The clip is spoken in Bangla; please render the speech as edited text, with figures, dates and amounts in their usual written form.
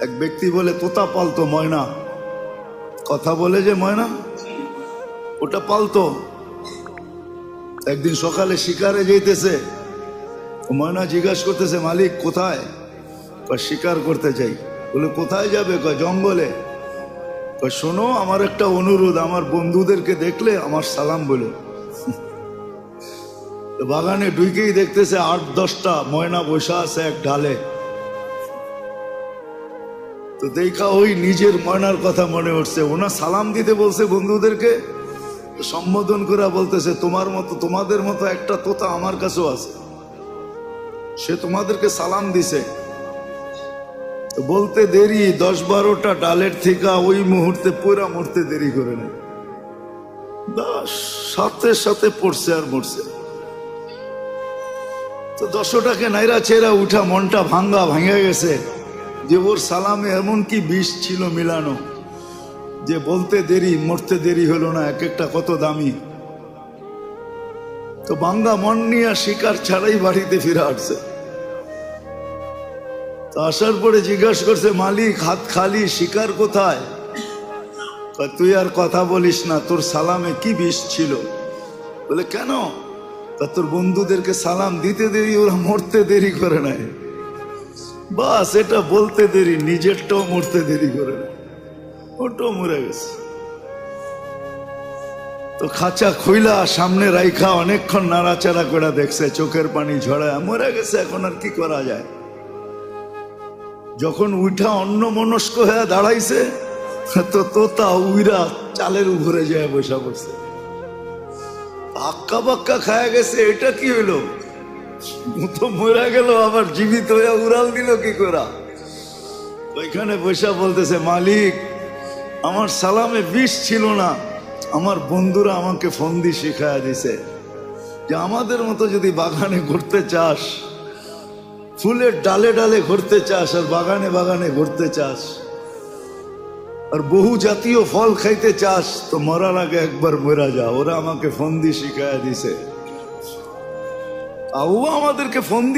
এক ব্যক্তি বলে তোতা পালতো ময়না, কথা বলে যে ময়না ওটা পালতো। একদিন সকালে শিকারে যেতেছে, ময়না জিজ্ঞাসা করতেছে মালিক কোথায়? শিকার করতে চাই। বলে কোথায় যাবে? জঙ্গলে। শোনো আমার একটা অনুরোধ, আমার বন্ধুদেরকে দেখলে আমার সালাম বলো। বাগানে ঢুকেই দেখতেছে 8-10টা ময়না বসা আছে এক ঢালে। তো দেখা ওই নিজের ময়নার কথা মনে উঠছে, ওনা সালাম দিতে বলছে বন্ধুদেরকে, সম্বোধন করে বলতেছে তোমাদের মতো একটা তোতা আমার কাছেও আছে, সে তোমাদেরকে সালাম দিছে। বলতে দেরি 10-12টা ডালের থেকে ওই মুহূর্তে পুরা মরতে দেরি করে নেয়, সাথে সাথে পড়ছে আর মরছে। তো 10টাকে নাইরা চেরা উঠা মনটা ভাঙা গেছে যে ওর সালামে এমন কি বিষ ছিল মিলানো যে বলতে দেরি মরতে দেরি হলো না, এক একটা কত দামি। তো ভাঙ্গা মন নিয়ে শিকার ছাড়াই বাড়িতে ফিরে আসছে। তো আসার পরে জিজ্ঞাসা করছে মালিক হাত খালি, শিকার কোথায়? তুই আর কথা বলিস না, তোর সালামে কি বিষ ছিল? বলে কেন? তা তোর বন্ধুদেরকে সালাম দিতে দেরি, ওরা মরতে দেরি করে নাই। বাস এটা বলতে দেরি, নিজেরটাও মরতে দেরি করে না, ওটাও মরে গেছে। তো খাঁচা খুইলা সামনে রাইখা অনেকক্ষণ নাড়াচাড়া করে দেখছে, চোখের পানি ঝরায়, মরে গেছে, এখন আর কি করা যায়। যখন উঠা অন্য মনস্ক হয়ে দাঁড়াইছে, তো তোতা উইরা চালের উপরে যায় বসা পড়ছে, আক্কা বাক্কা খায়া গেছে। এটা কি হইলো? তো মরে গেল, আবার জীবিত হয়ে উড়াল দিল কি করা? ওইখানে বসা বলতেছে মালিক আমার সালামে বিষ ছিল না, আমার বন্ধুরা আমাকে ফন্দি শিখায়া দিছে যে আমাদের মতো যদি বাগানে ঘুরতে চাস, ফুলের ডালে ডালে ঘুরতে চাস, আর বাগানে বাগানে ঘুরতে চাস, আর বহু জাতীয় ফল খাইতে চাস, তো মরার আগে একবার মরা যা। ওরা আমাকে ফন্দি শিখায়া দিছে, আমাদেরকে ফন্দি